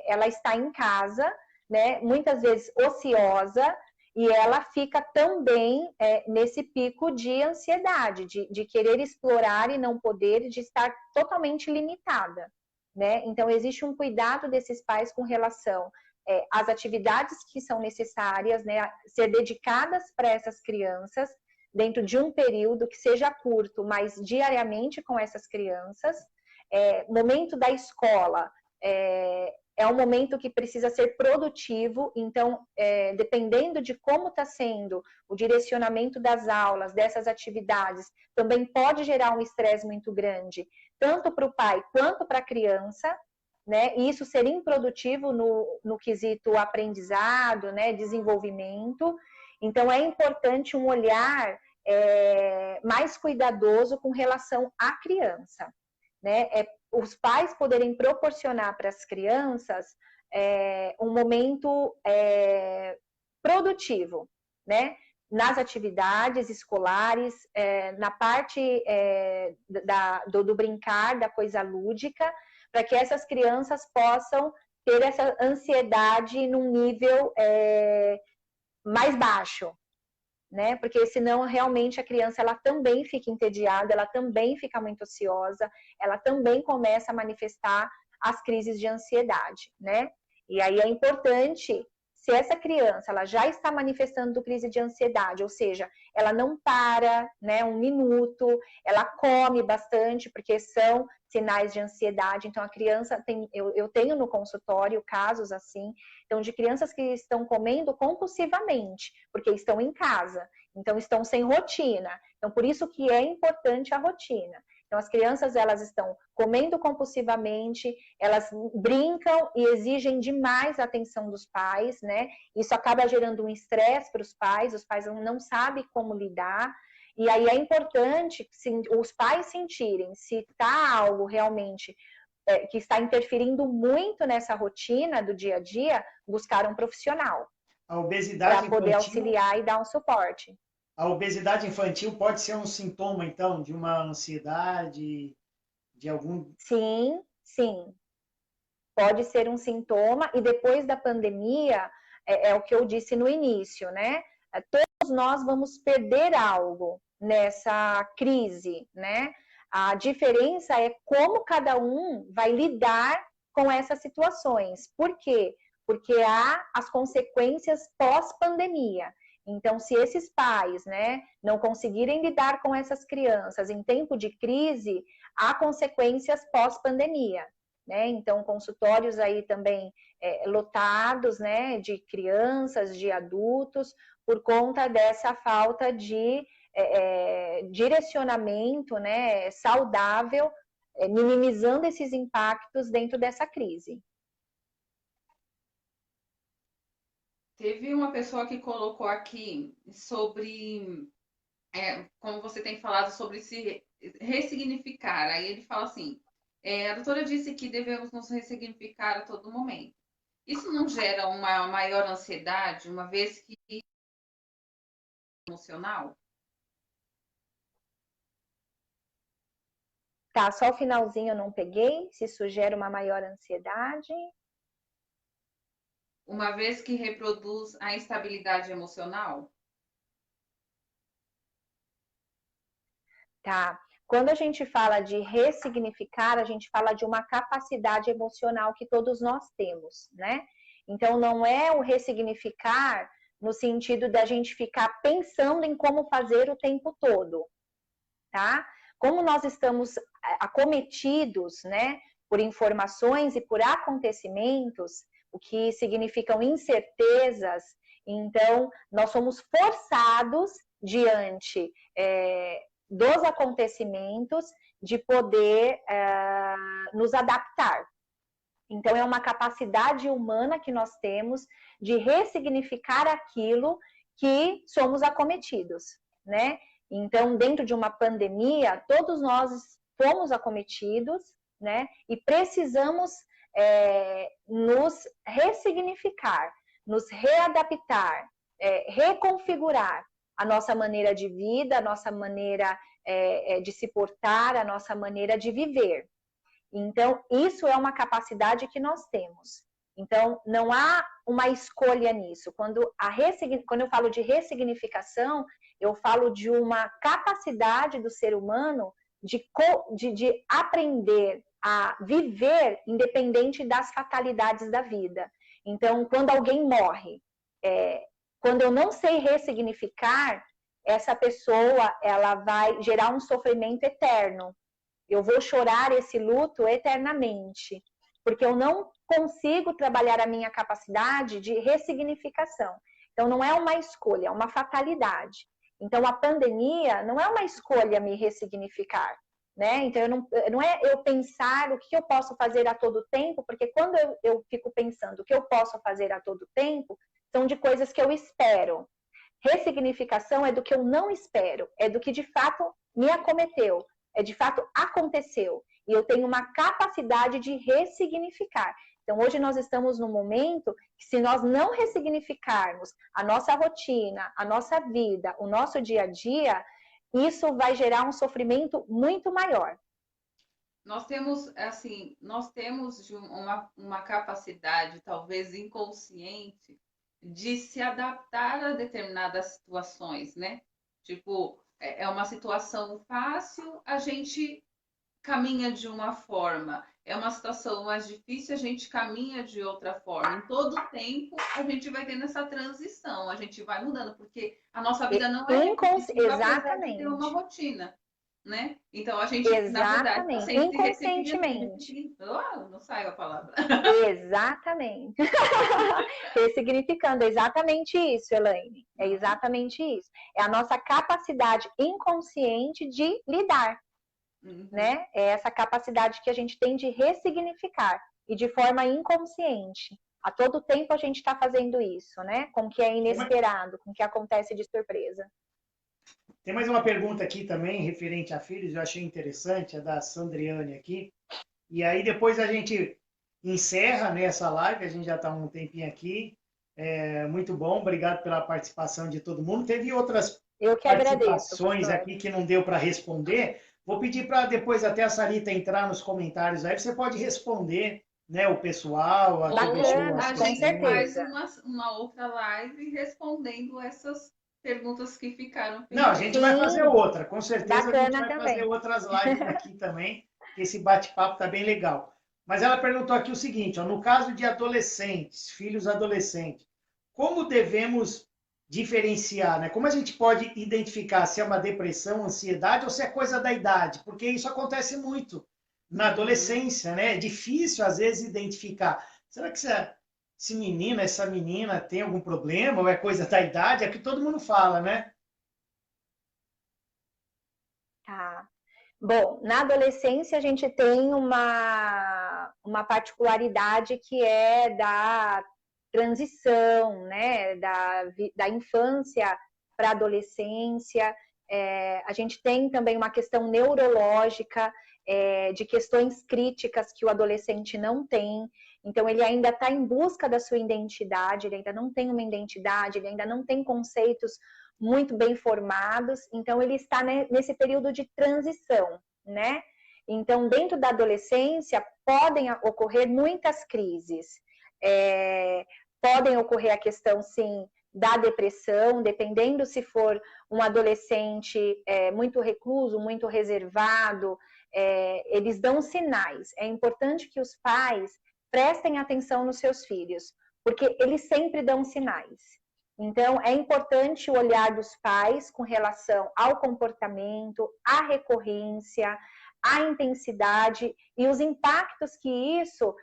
ela está em casa, né? Muitas vezes ociosa, e ela fica também nesse pico de ansiedade, de querer explorar e não poder, de estar totalmente limitada, né? Então, existe um cuidado desses pais com relação as atividades que são necessárias, né, ser dedicadas para essas crianças, dentro de um período que seja curto, mas diariamente com essas crianças. Momento da escola é um momento que precisa ser produtivo, então, dependendo de como está sendo o direcionamento das aulas, dessas atividades, também pode gerar um estresse muito grande, tanto para o pai quanto para a criança, né? E isso ser improdutivo no quesito aprendizado, né? Desenvolvimento. Então, é importante um olhar mais cuidadoso com relação à criança, né? Os pais poderem proporcionar para as crianças um momento produtivo, né? Nas atividades escolares, na parte do brincar, da coisa lúdica, para que essas crianças possam ter essa ansiedade num nível mais baixo, né? Porque senão realmente a criança ela também fica entediada, ela também fica muito ociosa, ela também começa a manifestar as crises de ansiedade, né? E aí é importante, se essa criança ela já está manifestando crise de ansiedade, ou seja, ela não para, né, um minuto, ela come bastante, porque são sinais de ansiedade. Então a criança tem, eu tenho no consultório casos assim, então de crianças que estão comendo compulsivamente, porque estão em casa, então estão sem rotina. Então por isso que é importante a rotina. Então as crianças elas estão comendo compulsivamente, elas brincam e exigem demais a atenção dos pais, né? Isso acaba gerando um estresse para os pais não sabem como lidar. E aí é importante os pais sentirem se está algo realmente que está interferindo muito nessa rotina do dia a dia, buscar um profissional A obesidade para poder infantil, auxiliar e dar um suporte. a obesidade infantil pode ser um sintoma, então, de uma ansiedade, de algum... Sim, sim. Pode ser um sintoma, e depois da pandemia, é o que eu disse no início, né? Todos nós vamos perder algo nessa crise, né? A diferença é como cada um vai lidar com essas situações. Por quê? Porque há as consequências pós-pandemia. Então, se esses pais, né, não conseguirem lidar com essas crianças em tempo de crise, há consequências pós-pandemia, né? Então, consultórios aí também lotados, né, de crianças, de adultos, por conta dessa falta de direcionamento, né, saudável, minimizando esses impactos dentro dessa crise. Teve uma pessoa que colocou aqui sobre, como você tem falado, sobre se ressignificar. Aí ele fala assim, a doutora disse que devemos nos ressignificar a todo momento. Isso não gera uma maior ansiedade, uma vez que emocional? Tá, só o finalzinho eu não peguei, se isso gera uma maior ansiedade. Uma vez que reproduz a instabilidade emocional? Tá. Quando a gente fala de ressignificar, a gente fala de uma capacidade emocional que todos nós temos, né? Então, não é o ressignificar no sentido da gente ficar pensando em como fazer o tempo todo, tá? Como nós estamos acometidos, né, por informações e por acontecimentos, o que significam incertezas, então nós somos forçados diante dos acontecimentos de poder nos adaptar. Então é uma capacidade humana que nós temos de ressignificar aquilo que somos acometidos, né? Então, dentro de uma pandemia, todos nós fomos acometidos, né? E precisamos nos ressignificar, nos readaptar, reconfigurar a nossa maneira de vida, a nossa maneira de se portar, a nossa maneira de viver. Então, isso é uma capacidade que nós temos. Então, não há uma escolha nisso. Quando eu falo de ressignificação, eu falo de uma capacidade do ser humano de aprender a viver independente das fatalidades da vida. Então, quando alguém morre, quando eu não sei ressignificar, essa pessoa ela vai gerar um sofrimento eterno. Eu vou chorar esse luto eternamente, porque eu não consigo trabalhar a minha capacidade de ressignificação. Então, não é uma escolha, é uma fatalidade. Então, a pandemia não é uma escolha me ressignificar, né? Então, não é eu pensar o que eu posso fazer a todo tempo, porque quando eu fico pensando o que eu posso fazer a todo tempo, são de coisas que eu espero. Ressignificação é do que eu não espero, é do que de fato me acometeu, de fato aconteceu. E eu tenho uma capacidade de ressignificar. Então, hoje nós estamos num momento que, se nós não ressignificarmos a nossa rotina, a nossa vida, o nosso dia a dia, isso vai gerar um sofrimento muito maior. Nós temos uma capacidade, talvez inconsciente, de se adaptar a determinadas situações, né? Tipo, é uma situação fácil, a gente caminha de uma forma. É uma situação mais difícil, a gente caminha de outra forma. Em todo tempo, a gente vai tendo essa transição, a gente vai mudando, porque a nossa vida não é repetitiva, apesar de ter uma rotina, né? Então, a gente, na verdade, está sempre inconscientemente. Não saiu a palavra. Exatamente. Ressignificando, exatamente isso, Elaine. É exatamente isso. É a nossa capacidade inconsciente de lidar. Né? É essa capacidade que a gente tem de ressignificar e de forma inconsciente. A todo tempo a gente está fazendo isso, né? Com o que é inesperado, com o que acontece de surpresa. Tem mais uma pergunta aqui também, referente a filhos, eu achei interessante, é da Sandriane aqui. E aí depois a gente encerra nessa live, a gente já está um tempinho aqui. Muito bom, obrigado pela participação de todo mundo. Teve outras participações aqui que não deu para responder. Vou pedir para depois até a Sarita entrar nos comentários aí, você pode responder, né, o pessoal. A gente faz uma outra live respondendo essas perguntas que ficaram. Não, a gente vai fazer outra, com certeza a gente vai fazer outras lives aqui também, que esse bate-papo está bem legal. Mas ela perguntou aqui o seguinte, ó, no caso de adolescentes, filhos adolescentes, como devemos diferenciar, né? Como a gente pode identificar se é uma depressão, ansiedade ou se é coisa da idade? Porque isso acontece muito na adolescência, né? É difícil, às vezes, identificar. Será que essa menina tem algum problema ou é coisa da idade? É o que todo mundo fala, né? Tá. Bom, na adolescência a gente tem uma particularidade que é da transição, né, da infância para a adolescência. A gente tem também uma questão neurológica, de questões críticas que o adolescente não tem. Então, ele ainda está em busca da sua identidade, ele ainda não tem uma identidade, ele ainda não tem conceitos muito bem formados. Então, ele está nesse período de transição, né? Então, dentro da adolescência, podem ocorrer muitas crises. Podem ocorrer a questão, sim, da depressão, dependendo se for um adolescente muito recluso, muito reservado, eles dão sinais. É importante que os pais prestem atenção nos seus filhos, porque eles sempre dão sinais. Então, é importante o olhar dos pais com relação ao comportamento, à recorrência, à intensidade e os impactos que isso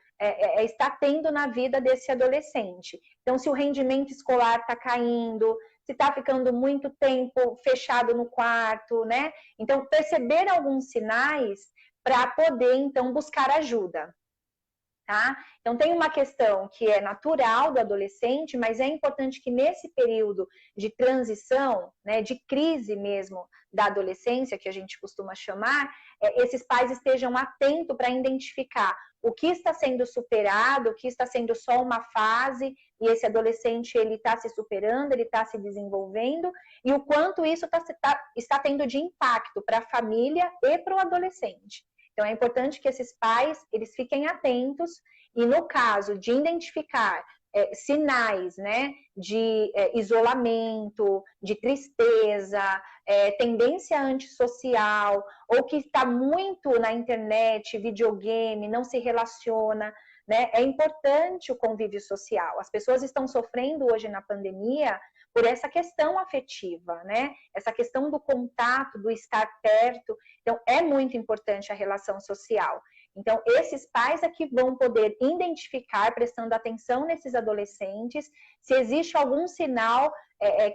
está tendo na vida desse adolescente. Então, se o rendimento escolar está caindo, se está ficando muito tempo fechado no quarto, né? Então, perceber alguns sinais para poder, então, buscar ajuda. Tá? Então, tem uma questão que é natural do adolescente, mas é importante que nesse período de transição, né, de crise mesmo da adolescência, que a gente costuma chamar, esses pais estejam atentos para identificar o que está sendo superado, o que está sendo só uma fase, e esse adolescente ele está se superando, ele está se desenvolvendo, e o quanto isso está tendo de impacto para a família e para o adolescente. Então é importante que esses pais eles fiquem atentos e no caso de identificar sinais, né, de isolamento, de tristeza, tendência antissocial, ou que está muito na internet, videogame, não se relaciona, né? É importante o convívio social. As pessoas estão sofrendo hoje na pandemia por essa questão afetiva, né? Essa questão do contato, do estar perto. Então, é muito importante a relação social. Então, esses pais aqui vão poder identificar, prestando atenção nesses adolescentes, se existe algum sinal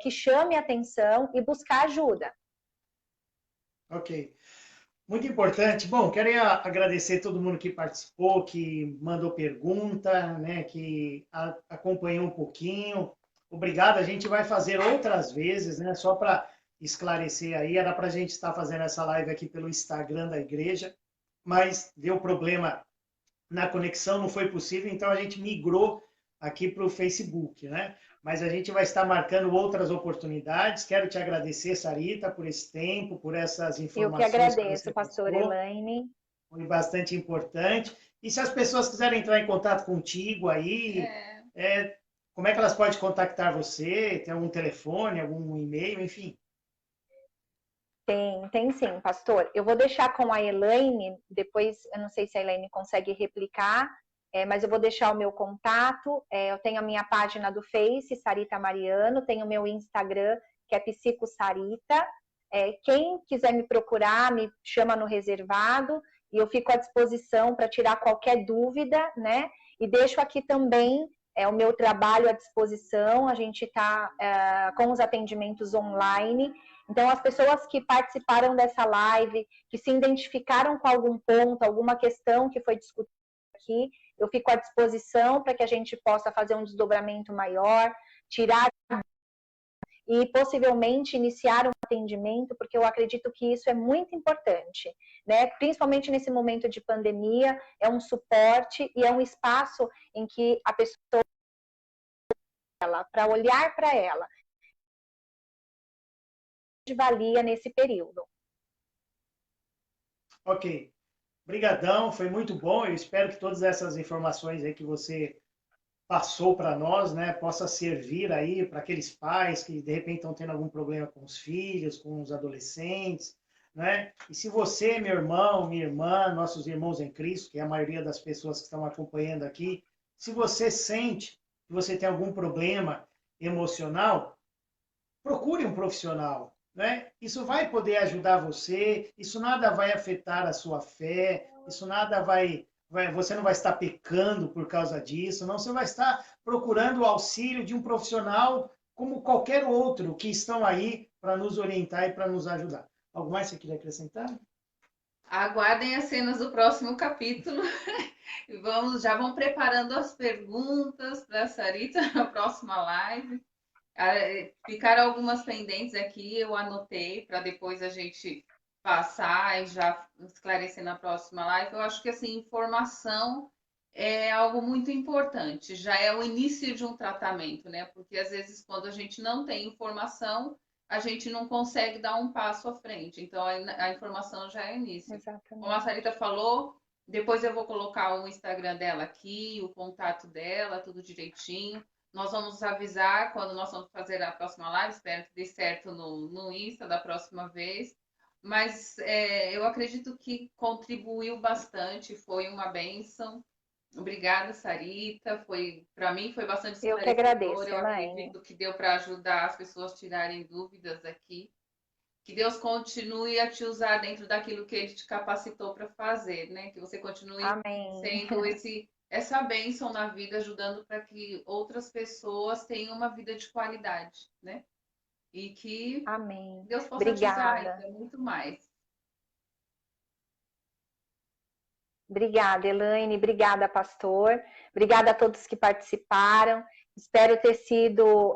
que chame a atenção e buscar ajuda. Ok. Muito importante. Bom, queria agradecer todo mundo que participou, que mandou pergunta, né, que acompanhou um pouquinho. Obrigado. A gente vai fazer outras vezes, né, só para esclarecer aí. Era para a gente estar fazendo essa live aqui pelo Instagram da igreja, mas deu problema na conexão, não foi possível, então a gente migrou aqui para o Facebook, né? Mas a gente vai estar marcando outras oportunidades. Quero te agradecer, Sarita, por esse tempo, por essas informações. Eu que agradeço, pastor Elaine. Foi bastante importante. E se as pessoas quiserem entrar em contato contigo aí, como é que elas podem contactar você? Tem algum telefone, algum e-mail, enfim? Tem sim, pastor. Eu vou deixar com a Elaine, depois, eu não sei se a Elaine consegue replicar, mas eu vou deixar o meu contato. Eu tenho a minha página do Face, Sarita Mariano, tenho o meu Instagram, que é Psico Sarita. Quem quiser me procurar, me chama no reservado, e eu fico à disposição para tirar qualquer dúvida, né? E deixo aqui também o meu trabalho à disposição, a gente está com os atendimentos online. Então, as pessoas que participaram dessa live, que se identificaram com algum ponto, alguma questão que foi discutida aqui, eu fico à disposição para que a gente possa fazer um desdobramento maior, tirar e possivelmente iniciar um atendimento, porque eu acredito que isso é muito importante, né? Principalmente nesse momento de pandemia, é um suporte e é um espaço em que a pessoa para olhar para ela valia nesse período. Ok. Obrigadão, foi muito bom. Eu espero que todas essas informações aí que você passou para nós, né, possa servir aí para aqueles pais que de repente estão tendo algum problema com os filhos, com os adolescentes, né? E se você, meu irmão, minha irmã, nossos irmãos em Cristo, que é a maioria das pessoas que estão acompanhando aqui, se você sente que você tem algum problema emocional, procure um profissional, né? Isso vai poder ajudar você, isso nada vai afetar a sua fé, isso nada você não vai estar pecando por causa disso, não, você vai estar procurando o auxílio de um profissional como qualquer outro que estão aí para nos orientar e para nos ajudar. Algo mais que você queria acrescentar? Aguardem as cenas do próximo capítulo. Já vão preparando as perguntas para a Sarita na próxima live. Ficaram algumas pendentes aqui, eu anotei para depois a gente passar e já esclarecer na próxima live. Eu acho que assim, informação é algo muito importante, já é o início de um tratamento, né? Porque às vezes quando a gente não tem informação, a gente não consegue dar um passo à frente. Então a informação já é o início. Exatamente. Como a Sarita falou, depois eu vou colocar o Instagram dela aqui, o contato dela, tudo direitinho. Nós vamos avisar quando nós vamos fazer a próxima live, espero que dê certo no Insta da próxima vez. Mas eu acredito que contribuiu bastante, foi uma bênção. Obrigada, Sarita. Para mim foi bastante esclarecedor. Eu que agradeço, eu acredito que deu para ajudar as pessoas a tirarem dúvidas aqui. Que Deus continue a te usar dentro daquilo que Ele te capacitou para fazer, né? Que você continue sendo essa bênção na vida, ajudando para que outras pessoas tenham uma vida de qualidade, né? E que Deus possa te usar ainda muito mais. Obrigada, Elaine. Obrigada, pastor. Obrigada a todos que participaram. Espero ter sido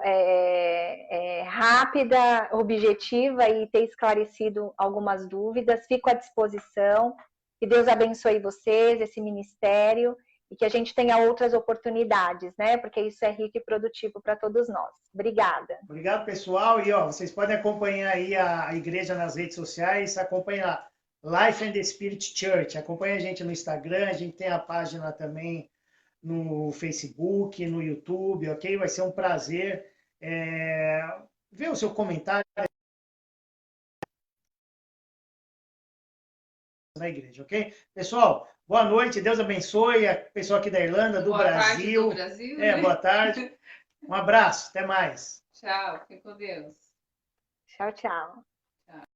rápida, objetiva e ter esclarecido algumas dúvidas. Fico à disposição. Que Deus abençoe vocês, esse ministério. e que a gente tenha outras oportunidades, né? Porque isso é rico e produtivo para todos nós. Obrigada. Obrigado, pessoal. E ó, vocês podem acompanhar aí a igreja nas redes sociais, acompanha lá, Life and the Spirit Church. Acompanha a gente no Instagram, a gente tem a página também no Facebook, no YouTube, ok? Vai ser um prazer ver o seu comentário na igreja, ok? Pessoal, boa noite, Deus abençoe a pessoa aqui da Irlanda, do Boa Brasil. tarde do Brasil, né? Boa tarde. Um abraço, até mais. Tchau, fique com Deus. Tchau, tchau.